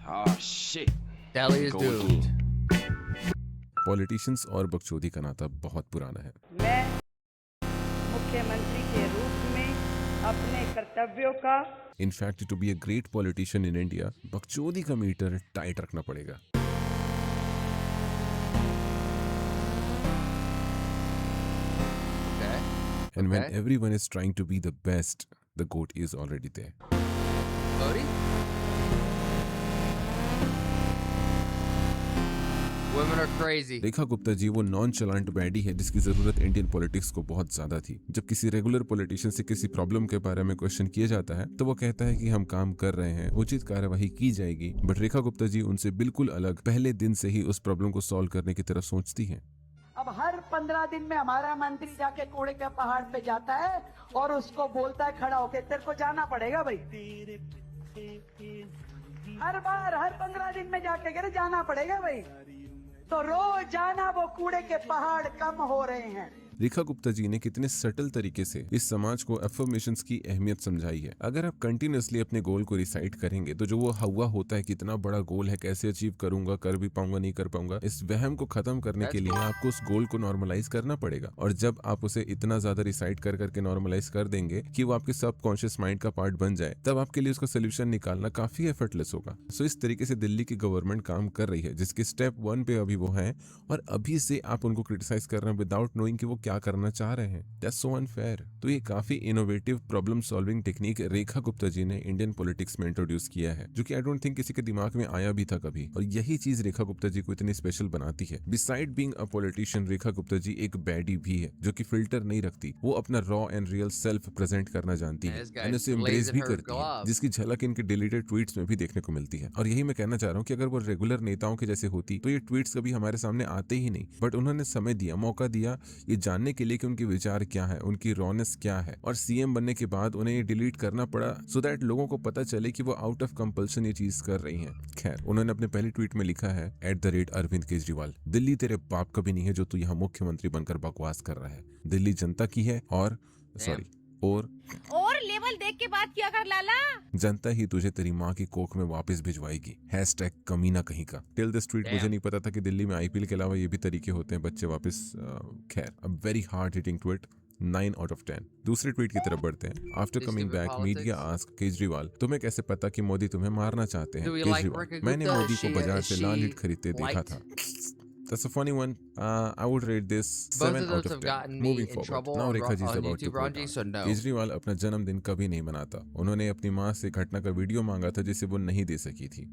Oh shit. Delhi is doomed. Politicians और बकचोदी का नाता बहुत पुराना है। मैं मुख्यमंत्री के रूप में अपने कर्तव्यों का in fact to be a great politician in India बकचोदी का मीटर टाइट रखना पड़ेगा। Okay. And when Okay. everyone is trying to be the best, the goat is already there. Modi? Women are crazy. Rekha Gupta ji वो नॉन चलांट बैडी है जिसकी जरूरत Indian politics को बहुत ज्यादा थी। जब किसी रेगुलर पॉलिटिशियन से किसी प्रॉब्लम के बारे में क्वेश्चन किया जाता है तो वो कहता है कि हम काम कर रहे हैं, उचित कार्यवाही की जाएगी। बट रेखा गुप्ता जी उनसे बिल्कुल अलग पहले दिन से ही उस प्रॉब्लम को सॉल्व करने की तरफ सोचती हैं। अब हर 15 दिन में हमारा मंत्री जाके कूड़े के पहाड़ पे जाता है और उसको बोलता है खड़ा होके तेरे को जाना पड़ेगा भाई। हर बार हर 15 दिन में जाके कह रहे जाना पड़ेगा भाई। तो रोज जाना वो कूड़े के पहाड़ कम हो रहे हैं। रेखा गुप्ता जी ने कितने सटल तरीके से इस समाज को अफर्मेशंस की अहमियत समझाई है। अगर आप कंटिन्यूअसली अपने गोल को रिसाइट करेंगे तो जो वो हवा होता है कितना बड़ा गोल है, कैसे अचीव करूंगा, कर भी पाऊंगा नहीं कर पाऊंगा, इस वहम को खत्म करने के लिए आपको उस गोल को नॉर्मलाइज करना पड़ेगा। और जब आप उसे इतना ज्यादा रिसाइट कर करके नॉर्मलाइज कर देंगे कि वो आपके सबकॉन्शियस माइंड का पार्ट बन जाए, तब आपके लिए उसका सोल्यूशन निकालना काफी एफर्टलेस होगा। सो इस तरीके से दिल्ली की गवर्नमेंट काम कर रही है जिसके स्टेप 1 पे अभी वो है और अभी से आप उनको क्रिटिसाइज कर रहे हैं विदाउट नोइंग कि वो क्या करना चाह रहे हैं। That's so unfair। तो ये काफी innovative problem solving technique Rekha Gupta ji ने इंडियन पॉलिटिक्स में इंट्रोड्यूस किया है, जो कि आई डोंट थिंक किसी के दिमाग में आया भी था कभी। और यही चीज रेखा गुप्ता जी को इतनी स्पेशल बनाती है। Beside being a politician, Rekha Gupta ji एक बैडी भी है जो कि फिल्टर नहीं रखती। वो अपना raw and real self present करना जानती है एंड उसे एम्ब्रेस भी करती है, जिसकी झलक इनके डिलीटेड ट्वीट्स में भी देखने को मिलती है। और यही मैं कहना चाह रहा हूँ कि अगर वो रेगुलर नेताओं के जैसे होती तो ये ट्वीट्स कभी हमारे सामने आते ही नहीं। बट उन्होंने समय दिया, मौका दिया ये जानने के लिए कि उनके विचार क्या है, उनकी रॉनेस क्या है। और सीएम बनने के बाद उन्हें ये डिलीट करना पड़ा सो दैट लोगों को पता चले कि वो आउट ऑफ कंपल्शन ये चीज कर रही हैं। खैर, उन्होंने अपने पहले ट्वीट में लिखा है @अरविंद केजरीवाल, दिल्ली तेरे बाप का भी नहीं है जो तू यहाँ मुख्यमंत्री बनकर बकवास कर रहा है। दिल्ली जनता की है और लेवल देख के बात किया कर लाला। जनता ही तुझे तेरी माँ की कोख में वापस भिजवाएगी। #कमीना कहीं का। टिल दिस ट्वीट मुझे नहीं पता था कि दिल्ली में आईपीएल के अलावा ये भी तरीके होते हैं बच्चे वापस। खैर, a very hard hitting tweet, 9 out of 10। दूसरे ट्वीट की तरफ बढ़ते हैं। After coming back media ask Kejriwal, तुम्हें कैसे पता कि मोदी तुम्हें मारना चाहते हैं? केजरीवाल, मैंने मोदी को बाजार से लाल हिट खरीदते देखा था। That's a funny one. I would rate this 7 out of 10. Moving forward. Now Rekha ji is about to go down. Kejriwal अपना जन्मदिन कभी नहीं मनाता। उन्होंने अपनी माँ से घटना का वीडियो मांगा था जिसे वो नहीं दे सकी थी।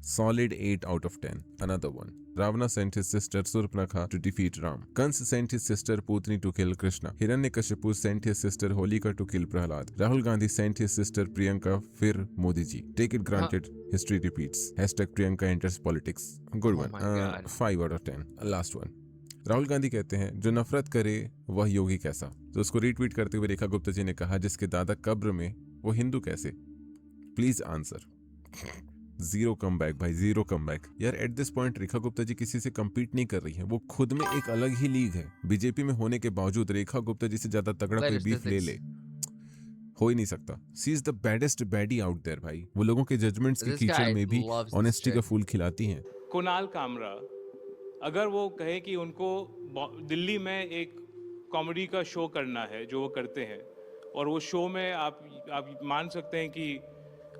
Solid 8 out of 10. Another one. Ravana sent his sister Surpanakha to defeat Ram. Kans sent his sister Putni to kill Krishna. Hiranyakashipu sent his sister Holika to kill Prahlad. Rahul Gandhi sent his sister Priyanka fir Modi ji. Take it granted, history repeats. #Priyanka enters politics. Good one. 5 out of 10. Last one. Rahul Gandhi कहते हैं जो नफरत करे वह योगी कैसा। तो उसको retweet करते हुए रेखा गुप्ता जी ने कहा जिसके दादा कब्र में वो हिंदू कैसे। Please answer. जीरो कमबैक भाई, जीरो कमबैक। यार at this point Rekha Gupta ji किसी से कम्पीट नहीं कर रही है। वो खुद में एक अलग ही लीग है। बीजेपी में होने के बावजूद रेखा गुप्ता जी से ज्यादा तगड़ा कोई बीफ ले ले हो ही नहीं सकता। She is the baddest baddie out there भाई। वो लोगों के जजमेंट्स के कीचड़ में भी ऑनेस्टी का फूल खिलाती हैं। कुणाल कामरा अगर वो कहे कि उनको दिल्ली में एक कॉमेडी का शो करना है जो वो करते हैं, और वो शो में आप मान सकते हैं कि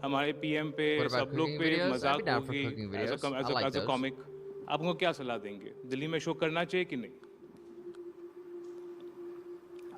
हमारे पीएम पे सब लोग पे मजाक होगी एज अ कॉमिक, आप उनको क्या सलाह देंगे? दिल्ली में शो करना चाहिए कि नहीं?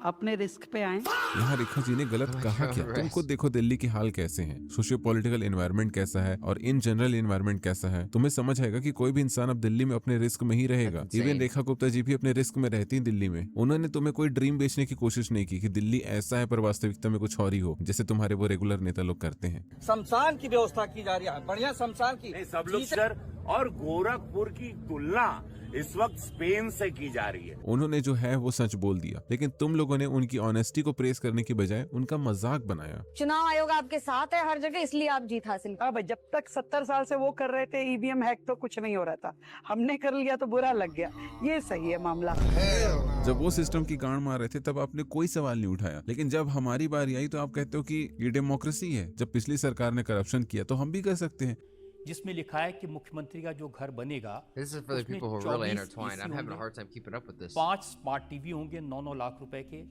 अपने रिस्क पे आए। यहाँ रेखा जी ने गलत कहा क्या? तुम खुद देखो दिल्ली के हाल कैसे हैं, सोशियो पॉलिटिकल एनवायरनमेंट कैसा है और इन जनरल एनवायरनमेंट कैसा है। तुम्हें समझ आएगा कि कोई भी इंसान अब दिल्ली में अपने रिस्क में ही रहेगा। इवन रेखा गुप्ता जी भी अपने रिस्क में रहती हैं दिल्ली में। उन्होंने तुम्हें कोई ड्रीम बेचने की कोशिश नहीं की कि दिल्ली ऐसा है पर वास्तविकता में कुछ और ही हो, जैसे तुम्हारे वो रेगुलर नेता लोग करते हैं। शमशान की व्यवस्था की जा रही है, बढ़िया शमशान की। सब लोग सर और गोरखपुर की तुलना इस वक्त स्पेन से की जा रही है। उन्होंने जो है वो सच बोल दिया, लेकिन तुम लोगों ने उनकी ऑनेस्टी को प्रेस करने की बजाय उनका मजाक बनाया। चुनाव आयोग आपके साथ है हर जगह, इसलिए आप जीत हासिल कर। हाँ भाई, जब तक 70 साल से वो कर रहे थे ईवीएम हैक तो कुछ नहीं हो रहा था, हमने कर लिया तो बुरा लग गया। ये सही है मामला। जब वो सिस्टम की गांड मार रहे थे तब आपने कोई सवाल नहीं उठाया, लेकिन जब हमारी बारी आई तो आप कहते हो कि ये डेमोक्रेसी है। जब पिछली सरकार ने करप्शन किया तो हम भी कर सकते हैं। जिसमें लिखा है कि मुख्यमंत्री का जो घर बनेगा This is for the उसमें people who are really 24 intertwined. I'm AC having a होंगे, hard time keeping up with this. 5 smart TV होंगे 9-9 लाख रुपए के,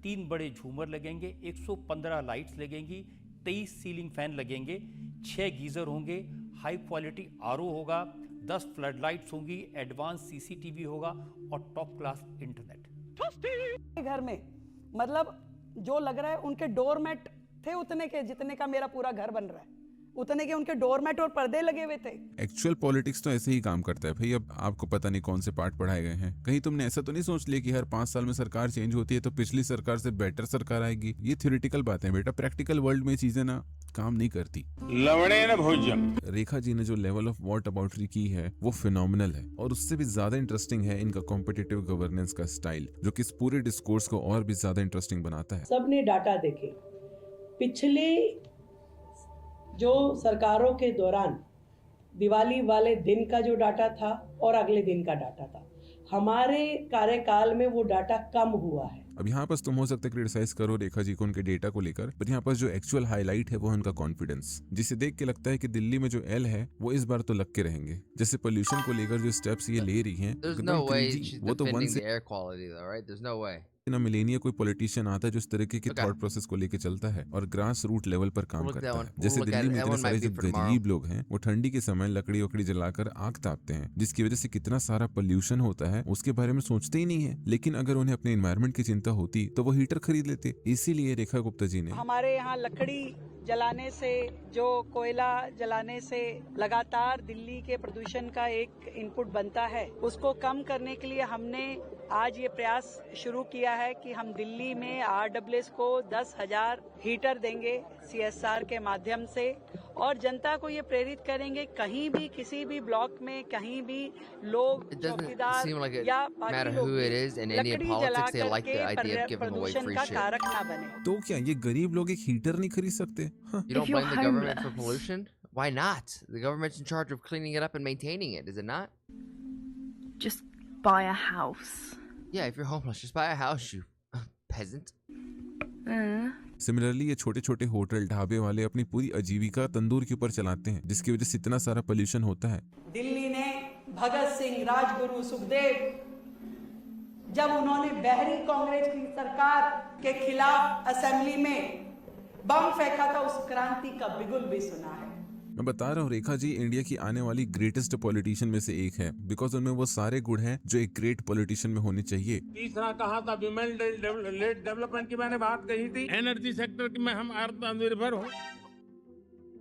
3 बड़े झूमर लगेंगे, 115 लाइट्स लगेंगी, 23 सीलिंग फैन लगेंगे, 6 गीजर होंगे, हाई क्वालिटी आरओ होगा, 10 फ्लड लाइट्स होंगी, एडवांस सीसीटीवी होगा और टॉप क्लास इंटरनेट। घर में मतलब जो लग रहा है उनके डोरमेट थे उतने के जितने का मेरा पूरा घर बन रहा है, उतने के उनके डोरमेट और पर्दे लगे हुए थे। एक्चुअल पॉलिटिक्स तो ऐसे ही काम करता है भाई। अब आपको पता नहीं कौन से पार्ट पढ़ाए गए हैं। कहीं तुमने ऐसा तो नहीं सोच लिया कि हर 5 साल में सरकार चेंज होती है तो पिछली सरकार से बेटर सरकार आएगी। ये थ्योरेटिकल बातें बेटा, प्रैक्टिकल वर्ल्ड में चीजें ना काम नहीं करती। लवणे न भोजन। रेखा जी ने जो लेवल ऑफ वॉट अबाउटरी की है वो फिनोमिनल है, और उससे भी ज्यादा इंटरेस्टिंग है इनका कॉम्पिटिटिव गवर्नेंस का स्टाइल, जो कि इस पूरे डिस्कोर्स को और भी ज्यादा इंटरेस्टिंग बनाता है। सबने डाटा देखे, पिछले जो सरकारों के दौरान दिवाली वाले दिन का जो डाटा था और अगले दिन का डाटा था, हमारे कार्यकाल में वो डाटा कम हुआ है। अब यहाँ पर तुम हो सकता है क्रिटिसाइज करो रेखा जी को उनके डेटा को लेकर, पर यहाँ पर जो एक्चुअल हाईलाइट है वो है उनका कॉन्फिडेंस, जिसे देख के लगता है कि दिल्ली में जो एल है वो इस बार तो लग के रहेंगे। जैसे पोल्यूशन को लेकर जो स्टेप्स ये ले रही हैं, There's एकदम no way crazy। she's वो तो वन defending से the air quality though, right? There's no way. ना मिलेनिया कोई पॉलिटिशियन आता है जो इस तरीके की Okay. थॉट प्रोसेस को लेके चलता है और ग्रास रूट लेवल पर काम We'll look करता that है। one- जैसे we'll look दिल्ली at में it. That इतने one सारे might जो be for tomorrow. गरीब लोग हैं वो ठंडी के समय लकड़ी वकड़ी जलाकर आग तापते हैं, जिसकी वजह से कितना सारा पोल्यूशन होता है उसके बारे में सोचते ही नहीं है। लेकिन अगर उन्हें अपने एनवायरमेंट की चिंता होती तो वो हीटर खरीद लेते। इसीलिए रेखा गुप्ता जी ने हमारे यहाँ लकड़ी जलाने से, जो कोयला जलाने से लगातार दिल्ली के प्रदूषण का एक इनपुट बनता है, उसको कम करने के लिए हमने आज ये प्रयास शुरू किया है कि हम दिल्ली में RWS को 10,000 हीटर देंगे CSR के माध्यम से, और जनता को ये प्रेरित करेंगे कहीं भी किसी भी ब्लॉक में कहीं भी लोग It doesn't चौकीदार seem like it या बाकी matter लोग who it is in Indian लकड़ी politics. They जला like the करके idea of giving away प्रदूषण free का shit. कारक ना बने। तो क्या ये गरीब लोग एक हीटर नहीं खरीद सकते? हाँ। You don't blame the government for pollution? Why not? The government's in charge of cleaning it up and maintaining it, is it not? Just buy a house. Yeah, if you're homeless, just buy a house, you peasant. Similarly ये छोटे छोटे hotel ढाबे वाले अपनी पूरी आजीविका तंदूर के ऊपर चलाते हैं, जिसकी वजह से इतना सारा पोल्यूशन होता है। दिल्ली ने भगत सिंह, राजगुरु, सुखदेव, जब उन्होंने बहरी कांग्रेस की सरकार के खिलाफ असेंबली में बम फेंका था, उस क्रांति का बिगुल भी सुना है। मैं बता रहा हूँ रेखा जी इंडिया की आने वाली ग्रेटेस्ट पॉलिटिशियन में से एक है, बिकॉज उनमें वो सारे गुण हैं जो एक ग्रेट पॉलिटिशियन में होने चाहिए। तीसरा कहा था विमेन लेड डेवलपमेंट की मैंने बात कही थी। एनर्जी सेक्टर में हम आत्मनिर्भर हो।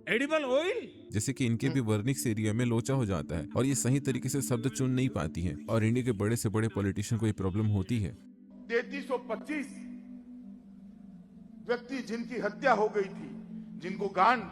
एडिबल ऑयल जैसे कि इनके भी वर्निक्स एरिया में लोचा हो जाता है और ये सही तरीके से शब्द चुन नहीं पाती हैं, और इंडिया के बड़े से बड़े पॉलिटिशियन को ये प्रॉब्लम होती है। 3325 व्यक्ति जिनकी हत्या हो गई थी, जिनको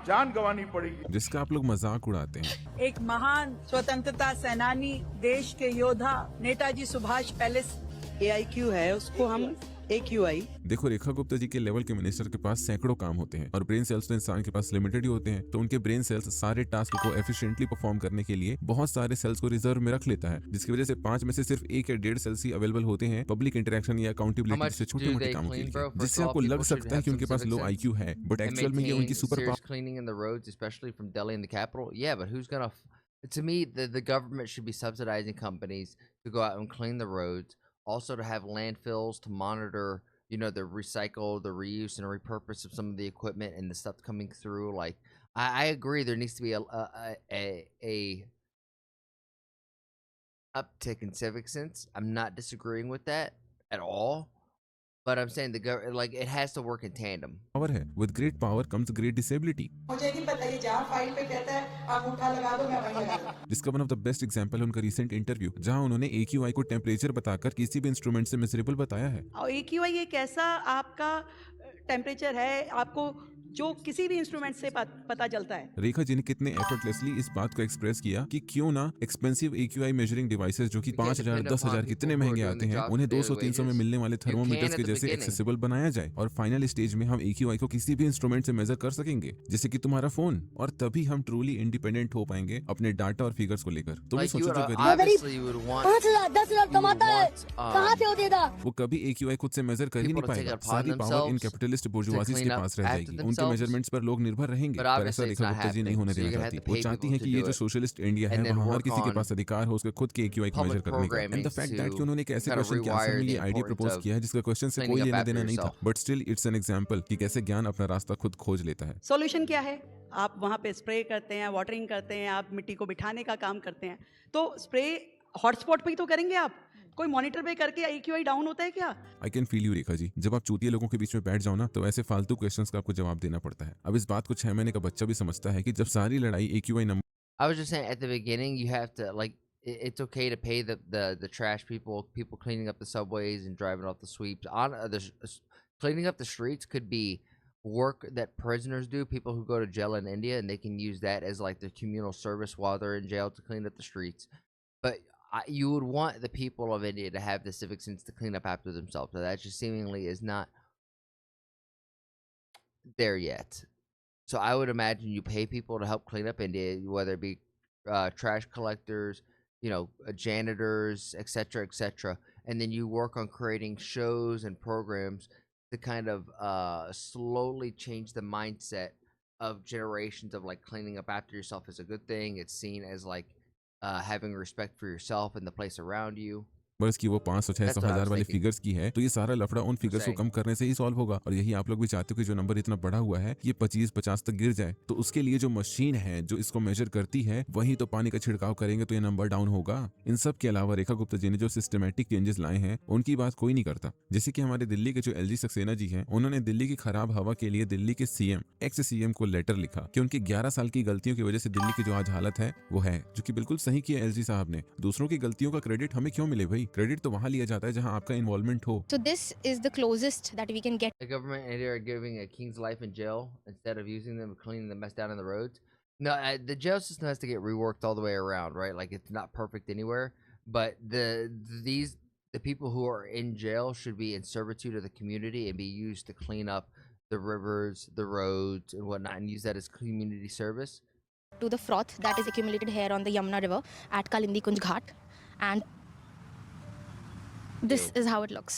जान गंवानी पड़ेगी, जिसका आप लोग मजाक उड़ाते हैं। एक महान स्वतंत्रता सेनानी, देश के योद्धा नेताजी सुभाष पैलेस AIQ है, उसको हम AQI। देखो रेखा गुप्ता जी के लेवल के मिनिस्टर के पास सैकड़ों काम होते हैं और ब्रेन सेल्स तो इंसान के पास लिमिटेड ही होते हैं, तो उनके ब्रेन सेल्स सारे टास्क को एफिशिएंटली परफॉर्म करने के लिए बहुत सारे सेल्स को रिजर्व में रख लेता है, जिसकी वजह से 5 में से सिर्फ 1 या 1.5 सेल्स ही अवेलेबल होते हैं पब्लिक इंटरेक्शन या अकाउंटेबिलिटी से छोटे मोटे कामों के लिए, जिससे आपको लग सकता है कि उनके पास लो IQ है, बट एक्चुअल में ये उनकी super serious cleaning in the roads, especially from Delhi and the capital. Yeah, but who's gonna? To me, the government should be subsidizing companies to go out and clean the roads. Also, to have landfills to monitor, you know, the recycle, the reuse, and repurpose of some of the equipment and the stuff coming through. Like, I agree, there needs to be a uptick in civic sense. I'm not disagreeing with that at all. But I'm saying the government, like, it has to work in tandem. Power है, with great power comes great disability. मुझे नहीं पता ये जहाँ file पे कहता है आप अंगूठा लगा दो, मैं वहीं लगा दूं। जिसका one of the best example है उनका रीसेंट इंटरव्यू, जहां उन्होंने AQI को टेम्परेचर बताकर किसी भी इंस्ट्रूमेंट से मिजरेबल बताया है। और AQI एक ऐसा आपका टेम्परेचर है, आपको जो किसी भी इंस्ट्रूमेंट से पता चलता है। रेखा जी ने कितने एफर्टलेसली इस बात को एक्सप्रेस किया कि क्यों ना एक्सपेंसिव AQI मेजरिंग डिवाइसेस जो कि 5,000 10,000 कितने महंगे आते हैं उन्हें 200-300 में मिलने वाले थर्मोमीटर्स के जैसे एक्सेसिबल बनाया जाए और फाइनल स्टेज में हम AQI को किसी भी इंस्ट्रूमेंट से मेजर कर सकेंगे जैसे कि तुम्हारा फोन, और तभी हम ट्रूली इंडिपेंडेंट हो पाएंगे अपने डाटा और फिगर्स को लेकर। तुम Like you सोचो would जो गरीब obviously you would want 5,000 10,000 कमाता है, कहाँ से हो देगा? वो कभी AQI खुद से मेजर कर ही नहीं People to take पाएगा। it upon सारी power in themselves capitalist to बुर्जुआजीज के clean up पास रह after जाएगी। उनके themselves. मेजरमेंट्स पर लोग निर्भर रहेंगे, But पर ऐसा obviously it's Rekha not Gupta ji नहीं happening. होने So देना you're gonna have चाहती। to वो pay चाहती people है to कि ये do जो it. सोशलिस्ट इंडिया है And then वहाँ हर work किसी के on पास अधिकार हो उसके खुद के AQI को public मेजर करने का। And the programming fact to that कि उन्होंने एक ऐसे kind of क्वेश्चन के आंसर में rewire ये the idea importance propose of किया है जिसका क्वेश्चन से cleaning कोई up लेना after देना नहीं था, yourself. But still it's an example कि कैसे ज्ञान अपना रास्ता खुद खोज लेता है। सॉल्यूशन क्या है? आप वहाँ पे स्प्रे करते हैं, वाटरिंग करते हैं, आप मिट्टी को बिठाने का काम करते हैं, तो स्प्रे हॉटस्पॉट पे ही तो करेंगे आप। कोई मॉनिटर पे करके AQI डाउन होता है क्या? I can feel you Rekha ji, जब आप चूतिया लोगों के बीच में बैठ जाओ ना तो ऐसे फालतू क्वेश्चंस का आपको जवाब देना पड़ता है। अब इस बात को 6 महीने का बच्चा भी समझता है कि जब सारी लड़ाई AQI number I was just saying at the beginning, you have to like it's okay to pay the trash people cleaning up the subways and driving off the sweeps on cleaning up the streets could be work that prisoners do. People who go to jail in India and they can use that as like their communal service while they're in jail to clean up the streets. But you would want the people of India to have the civic sense to clean up after themselves. So that just seemingly is not there yet. So I would imagine you pay people to help clean up India, whether it be trash collectors, janitors, etc., and then you work on creating shows and programs to kind of slowly change the mindset of generations of like cleaning up after yourself is a good thing. It's seen as like having respect for yourself and the place around you. बस की वो 500-600 हज़ार वाले figures की है, तो ये सारा लफड़ा उन फिगर्स को कम करने से ही सॉल्व होगा। और यही आप लोग भी चाहते हो कि जो नंबर इतना बड़ा हुआ है ये 25-50 तक गिर जाए, तो उसके लिए जो मशीन है जो इसको मेजर करती है वही तो पानी का छिड़काव करेंगे तो ये नंबर डाउन होगा। इन सब के अलावा रेखा गुप्ता जी ने जो सिस्टमैटिक चेंजेस लाए हैं उनकी बात कोई नहीं करता। जैसे कि हमारे दिल्ली के जो LG सक्सेना जी हैं, उन्होंने दिल्ली की खराब हवा के लिए दिल्ली के CM को लेटर लिखा कि उनकी 11 साल की गलतियों की वजह से दिल्ली की जो आज हालत है वो है, जो कि बिल्कुल सही किया LG साहब ने। दूसरों की गलतियों का क्रेडिट हमें क्यों मिले भाई? क्रेडिट तो वहां लिया जाता है जहां आपका इन्वॉल्वमेंट हो। So this is the closest that we can get. The government and are giving a king's life in jail instead of using them cleaning the mess down in the roads. No, the jail system has to get reworked all the way around, right? Like it's not perfect anywhere, but the people who are in jail should be in servitude of the community and be used to clean up the rivers, the roads, and whatnot, and use that as community service. To the froth that is accumulated here on the Yamuna River at Kalindi Kunj Ghat, and this is how it looks.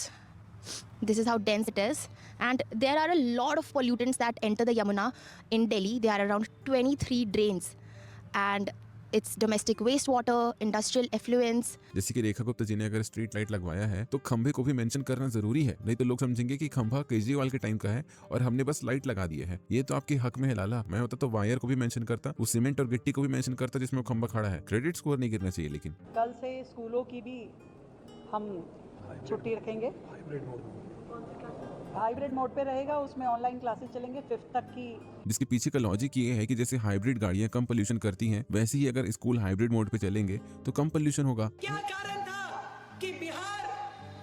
This is how dense it is, and there are a lot of pollutants that enter the Yamuna in Delhi. There are around 23 drains, and it's domestic wastewater, industrial effluents. जैसे कि रेखा गुप्ता जी ने अगर street light लगवाया है तो खंभे को भी मेंशन करना जरूरी है, नहीं तो लोग समझेंगे कि खंभा केजरीवाल के टाइम का है और हमने बस लाइट लगा दी है। ये तो आपके हक में है लाला। मैं होता तो वायर को भी मेंशन करता, उस सीमेंट और गिट्टी को भी मेंशन करता जिसमें वो खंभा खड़ा है। क्रेडिट स्कोर नहीं गिरना चाहिए। लेकिन कल से स्कूलों की भी हम छुट्टी रखेंगे। हाइब्रिड मोड पे रहेगा, उसमें ऑनलाइन क्लासेस चलेंगे 5th तक की। जिसके पीछे का लॉजिक ये है कि जैसे हाइब्रिड गाड़ियां कम पोल्यूशन करती हैं, वैसे ही अगर स्कूल हाइब्रिड मोड पे चलेंगे तो कम पोल्यूशन होगा। क्या कारण था कि बिहार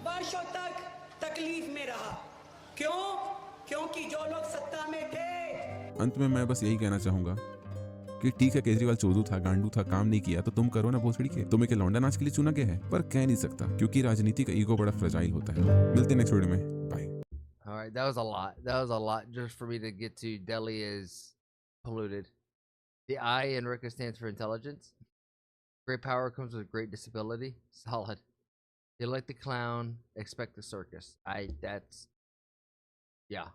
वर्षों तक तकलीफ में रहा? क्यों? क्योंकि जो लोग सत्ता में थे। अंत में मैं बस यही कहना चाहूंगा कि ठीक है केजरीवाल चोदू था, गांडू था, काम नहीं किया तो तुम करो ना भोसड़ी के। तुम्हें क्या लौंडा नाच के लिए चुना गया है? पर कह नहीं सकता क्योंकि राजनीति का ईगो बड़ा फ्रेजाइल होता है। मिलते हैं नेक्स्ट वीडियो में। Bye. All right, that was a lot. That was a lot just for me to get to. Delhi is polluted. The I in RICA stands for intelligence. Great power comes with great disability. Solid. You like the clown, expect the circus. Yeah.